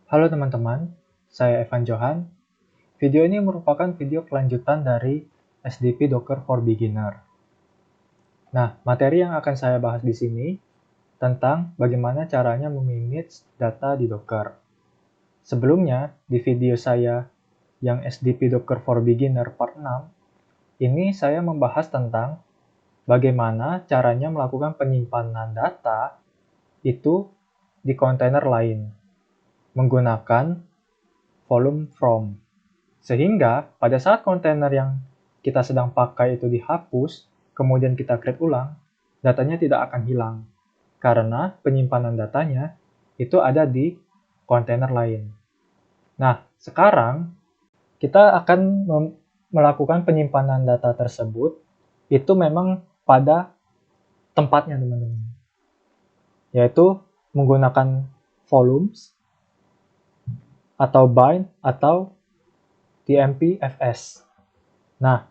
Halo teman-teman, saya Evan Johan. Video ini merupakan video kelanjutan dari SDP Docker for Beginner. Nah, materi yang akan saya bahas di sini tentang bagaimana caranya memanage data di Docker. Sebelumnya, di video saya yang SDP Docker for Beginner part 6, ini saya membahas tentang bagaimana caranya melakukan penyimpanan data itu di kontainer lain menggunakan volume from. Sehingga pada saat kontainer yang kita sedang pakai itu dihapus, kemudian kita create ulang, datanya tidak akan hilang. Karena penyimpanan datanya itu ada di kontainer lain. Nah, sekarang kita akan melakukan penyimpanan data tersebut itu memang pada tempatnya, teman-teman. Yaitu menggunakan volumes atau bind atau tmpfs. Nah,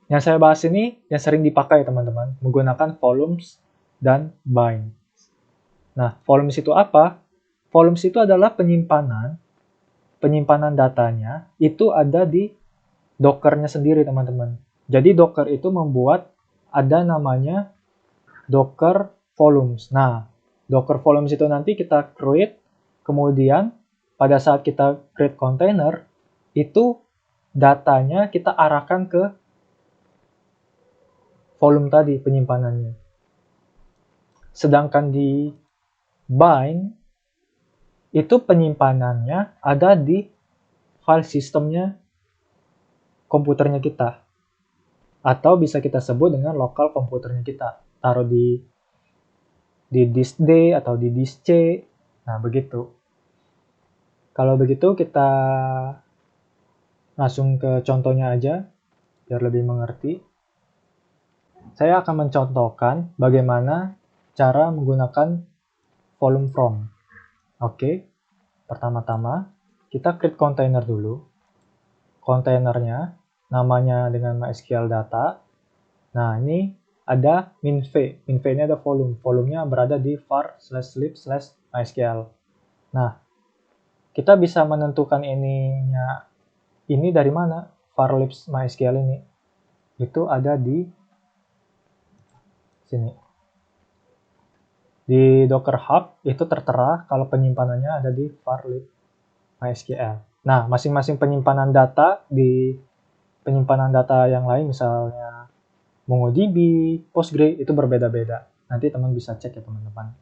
yang saya bahas ini yang sering dipakai teman-teman, menggunakan volumes dan bind. Nah, volumes itu apa? Volumes itu adalah penyimpanan datanya itu ada di Docker-nya sendiri, teman-teman. Jadi Docker itu membuat ada namanya Docker volumes. Nah, Docker volumes itu nanti kita create, kemudian pada saat kita create container, itu datanya kita arahkan ke volume tadi penyimpanannya. Sedangkan di bind itu penyimpanannya ada di file sistemnya komputernya kita. Atau bisa kita sebut dengan lokal komputernya kita. Taruh di disk D atau di disk C. Nah, begitu. Kalau begitu kita langsung ke contohnya aja biar lebih mengerti. Saya akan mencontohkan bagaimana cara menggunakan volume from. Oke, pertama-tama kita create container dulu. Kontainernya namanya dengan MySQL data. Nah, ini ada minv. Minv ini ada volume. Volumenya berada di var/lib/mysql. Nah, kita bisa menentukan ini dari mana? var/lib/mysql ini. Itu ada di sini. Di Docker Hub itu tertera kalau penyimpanannya ada di var/lib/mysql. Nah, masing-masing penyimpanan data di penyimpanan data yang lain misalnya MongoDB, Postgre itu berbeda-beda. Nanti teman bisa cek ya teman-teman.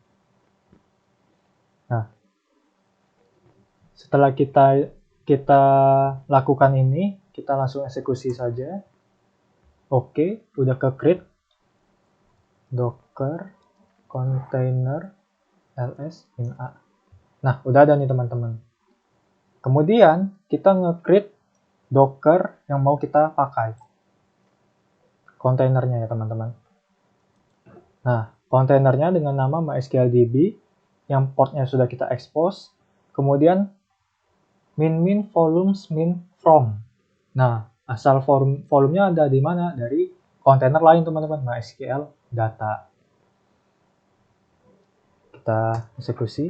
Nah, setelah kita lakukan ini, kita langsung eksekusi saja. Oke, udah ke create docker container ls in a. Nah, udah ada nih teman-teman. Kemudian kita nge-create docker yang mau kita pakai. Kontainernya ya teman-teman. Nah, kontainernya dengan nama MySQLDB yang portnya sudah kita expose. Kemudian min volumes min from. Nah, asal volumenya ada di mana? Dari kontainer lain teman-teman, MySQL data. Kita eksekusi.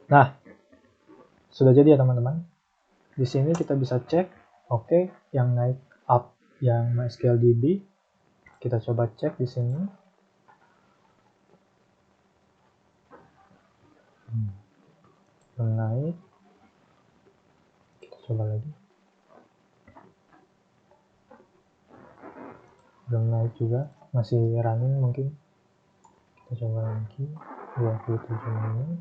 Nah, sudah jadi ya teman-teman. Di sini kita bisa cek, oke, yang naik up yang MySQLDB. Kita coba cek di sini. Belum naik. Kita coba lagi. Belum naik juga, masih running mungkin. Kita coba lagi. 27 menit.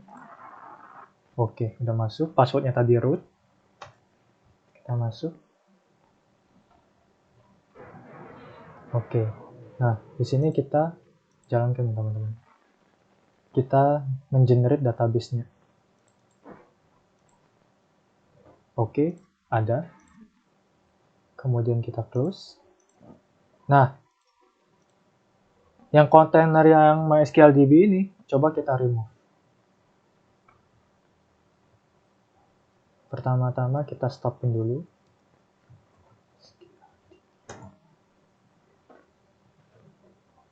Oke, udah masuk. Passwordnya tadi root. Kita masuk. Oke. Nah, di sini kita jalankan teman-teman. Kita mengenerate database-nya. Oke, ada. Kemudian kita close. Nah, yang kontainer yang MySQLDB ini, coba kita remove. Pertama-tama kita stopin dulu.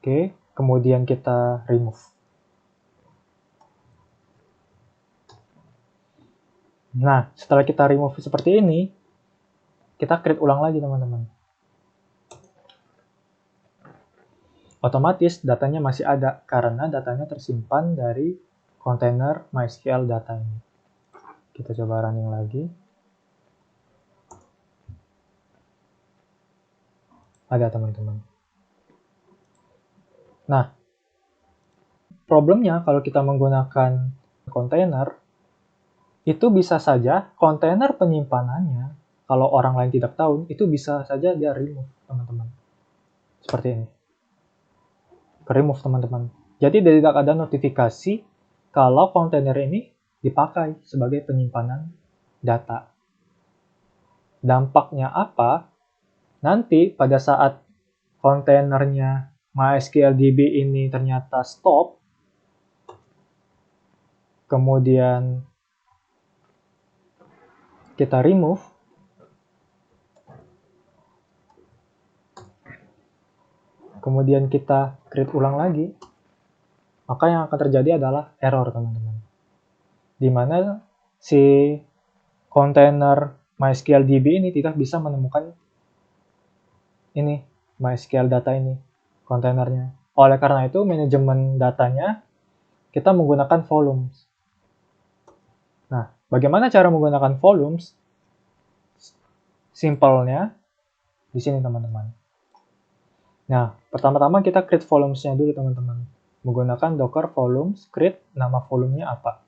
Oke, kemudian kita remove. Nah, setelah kita remove seperti ini, kita create ulang lagi teman-teman. Otomatis datanya masih ada karena datanya tersimpan dari kontainer MySQL data ini. Kita coba running lagi. Ada teman-teman. Nah, problemnya kalau kita menggunakan kontainer, itu bisa saja kontainer penyimpanannya, kalau orang lain tidak tahu, itu bisa saja dia remove teman-teman. Seperti ini. Remove teman-teman. Jadi tidak ada notifikasi kalau kontainer ini dipakai sebagai penyimpanan data. Dampaknya apa? Nanti pada saat kontainernya MySQLDB ini ternyata stop, kemudian kita remove, kemudian kita create ulang lagi, maka yang akan terjadi adalah error teman-teman. Di mana si kontainer MySQLDB ini tidak bisa menemukan ini MySQL data ini, kontainernya. Oleh karena itu, manajemen datanya kita menggunakan volumes. Nah, bagaimana cara menggunakan volumes? Simpelnya di sini teman-teman. Nah, pertama-tama kita create volumes-nya dulu teman-teman. Menggunakan docker volumes, create nama volumenya apa.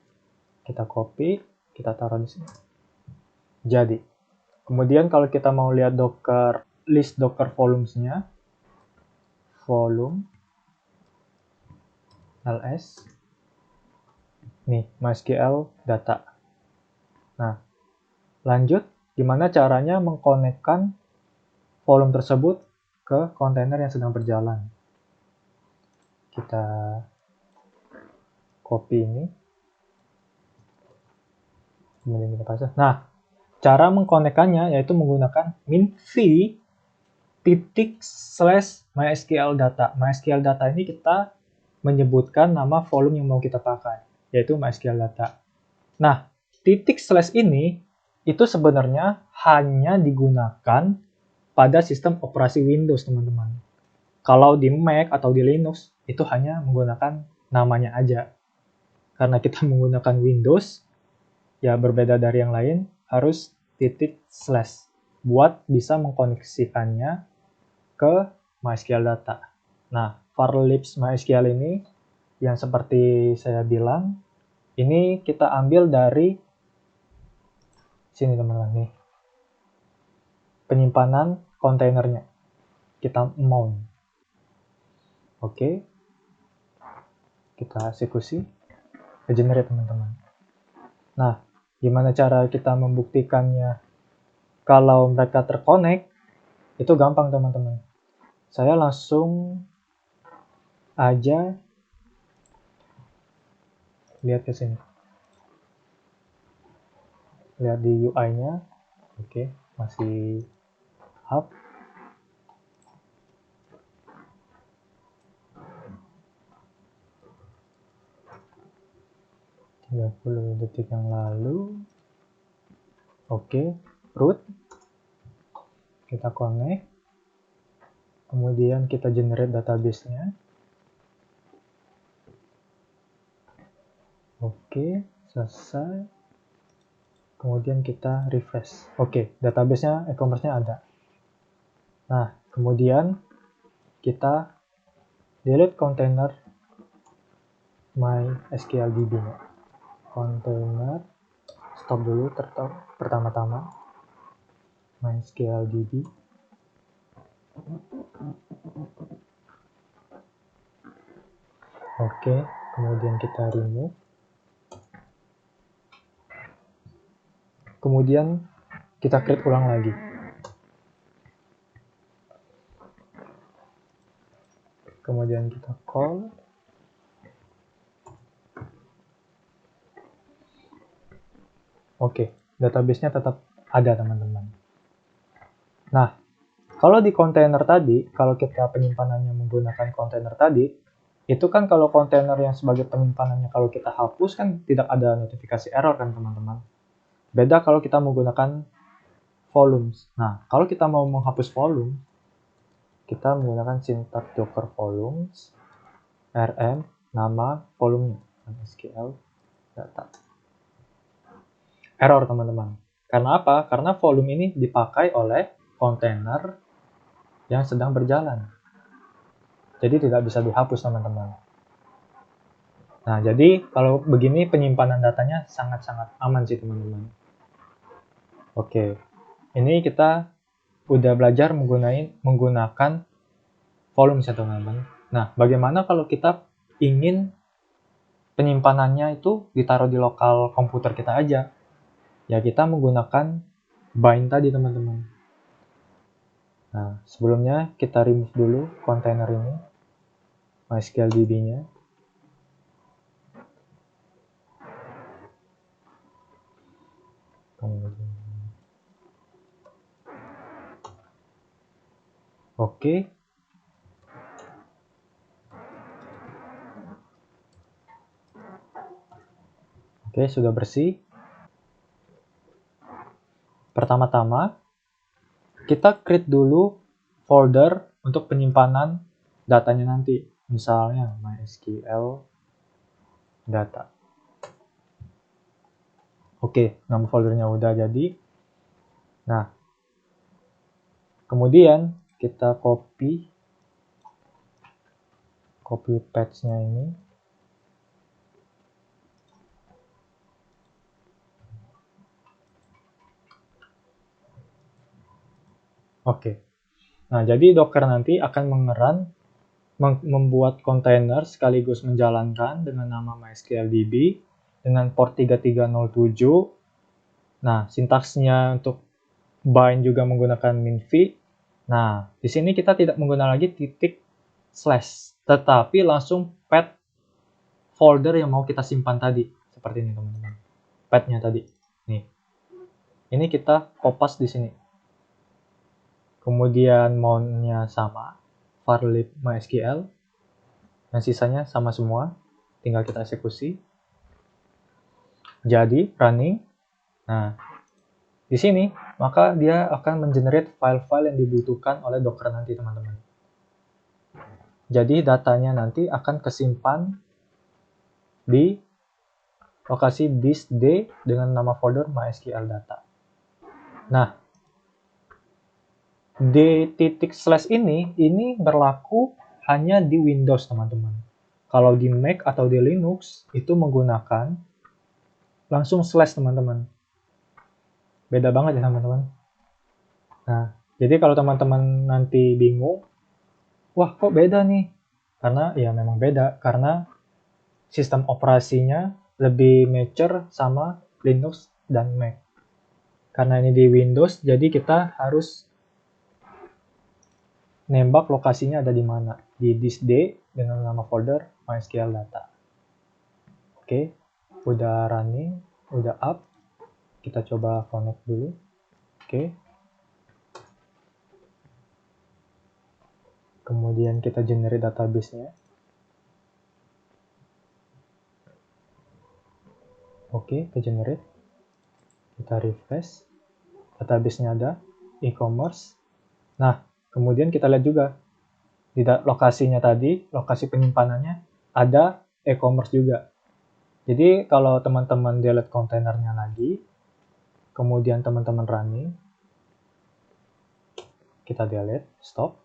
Kita copy, kita taruh di sini. Jadi, kemudian kalau kita mau lihat docker list docker volumes-nya, volume ls, nih MySQL data. Nah, lanjut, gimana caranya mengkonekkan volume tersebut ke kontainer yang sedang berjalan. Kita copy ini, kemudian kita paste. Nah, cara mengkonekkannya yaitu menggunakan min_v/mysql data. MySQL data ini kita menyebutkan nama volume yang mau kita pakai, yaitu MySQL data. Nah, // ini itu sebenarnya hanya digunakan pada sistem operasi Windows, teman-teman. Kalau di Mac atau di Linux, itu hanya menggunakan namanya aja. Karena kita menggunakan Windows, ya berbeda dari yang lain, harus // buat bisa mengkoneksikannya ke MySQL data. Nah, var libs MySQL ini, yang seperti saya bilang, ini kita ambil dari sini teman-teman nih. Penyimpanan kontainernya. Kita mount. Oke. Kita eksekusi. Generate teman-teman. Nah, gimana cara kita membuktikannya kalau mereka terkonek? Itu gampang teman-teman. Saya langsung aja lihat ke sini. Lihat di UI-nya. Oke, masih up. .30 detik yang lalu. Oke, root. Kita connect. Kemudian kita generate database-nya. Oke, selesai. Kemudian kita refresh. Oke, database-nya, e-commerce-nya ada. Nah, kemudian kita delete container MySQLDB-nya. Container, stop dulu pertama-tama. MySQLDB. Oke, kemudian kita remove. Kemudian kita create ulang lagi. Kemudian kita call. Oke, database-nya tetap ada teman-teman. Nah, kalau di kontainer tadi, kalau kita penyimpanannya menggunakan kontainer tadi, itu kan kalau kontainer yang sebagai penyimpanannya kalau kita hapus kan tidak ada notifikasi error kan teman-teman. Beda kalau kita menggunakan volumes. Nah, kalau kita mau menghapus volume, kita menggunakan sintak docker volumes rm nama volumenya MySQL data. Error teman-teman. Karena apa? Karena volume ini dipakai oleh kontainer yang sedang berjalan. Jadi tidak bisa dihapus teman-teman. Nah, jadi kalau begini penyimpanan datanya sangat-sangat aman sih teman-teman. Oke, ini kita udah belajar menggunakan volume ya teman-teman. Nah, bagaimana kalau kita ingin penyimpanannya itu ditaruh di lokal komputer kita aja? Ya, kita menggunakan bind tadi teman-teman. Nah, sebelumnya kita remove dulu kontainer ini, MySQL DB-nya. Oke. Oke, sudah bersih. Pertama-tama, kita create dulu folder untuk penyimpanan datanya nanti. Misalnya MySQL data. Oke, nama foldernya udah jadi. Nah, kemudian kita copy path-nya ini. Oke. Nah, jadi Docker nanti akan membuat kontainer sekaligus menjalankan dengan nama MySQL DB dengan port 3307. Nah, sintaksnya untuk bind juga menggunakan minv. Nah, di sini kita tidak menggunakan lagi titik slash, tetapi langsung path folder yang mau kita simpan tadi. Seperti ini teman-teman. Path-nya tadi. Nih. Ini kita kopas di sini. Kemudian mount-nya sama, var lib MySQL. Dan sisanya sama semua. Tinggal kita eksekusi. Jadi, running. Nah, di sini, maka dia akan mengenerate file-file yang dibutuhkan oleh Docker nanti, teman-teman. Jadi, datanya nanti akan kesimpan di lokasi disk D dengan nama folder MySQL data. Nah, D./ ini berlaku hanya di Windows, teman-teman. Kalau di Mac atau di Linux, itu menggunakan langsung slash, teman-teman. Beda banget ya, teman-teman. Nah, jadi kalau teman-teman nanti bingung, wah kok beda nih? Karena ya memang beda, karena sistem operasinya lebih mature sama Linux dan Mac. Karena ini di Windows, jadi kita harus nembak lokasinya ada di mana. Di disk D dengan nama folder MySQL data. Oke, udah running, udah up. Kita coba connect dulu. Oke. Kemudian kita generate database-nya. Oke, ke generate. Kita refresh. Database-nya ada, e-commerce. Nah, kemudian kita lihat juga di lokasinya tadi, lokasi penyimpanannya ada e-commerce juga. Jadi kalau teman-teman delete kontainernya lagi, kemudian teman-teman running, kita delete, stop.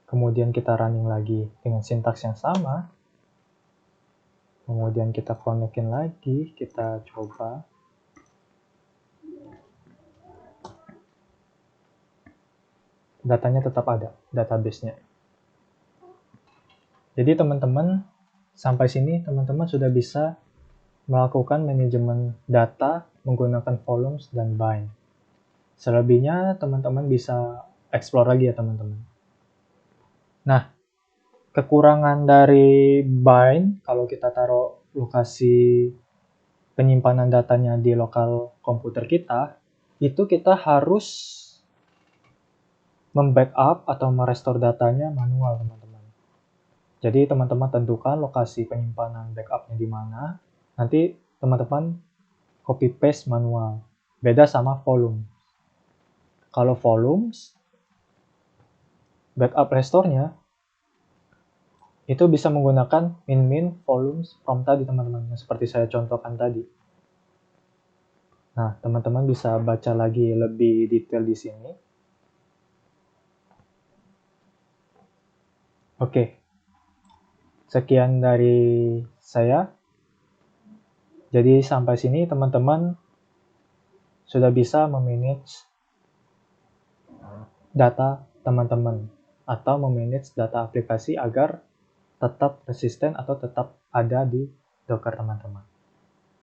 Kemudian kita running lagi dengan sintaks yang sama. Kemudian kita connectin lagi, kita coba. Datanya tetap ada, database-nya. Jadi teman-teman, sampai sini teman-teman sudah bisa melakukan manajemen data menggunakan volumes dan bind. Selebihnya teman-teman bisa explore lagi ya teman-teman. Nah, kekurangan dari bind, kalau kita taruh lokasi penyimpanan datanya di lokal komputer kita, itu kita harus membackup atau merestore datanya manual teman-teman. Jadi teman-teman tentukan lokasi penyimpanan backupnya di mana. Nanti teman-teman copy paste manual. Beda sama volume. Kalau volumes, backup restore-nya itu bisa menggunakan min volumes from tadi teman-teman, seperti saya contohkan tadi. Nah, teman-teman bisa baca lagi lebih detail di sini. Oke, sekian dari saya. Jadi sampai sini teman-teman sudah bisa memanage data teman-teman atau memanage data aplikasi agar tetap resisten atau tetap ada di Docker teman-teman.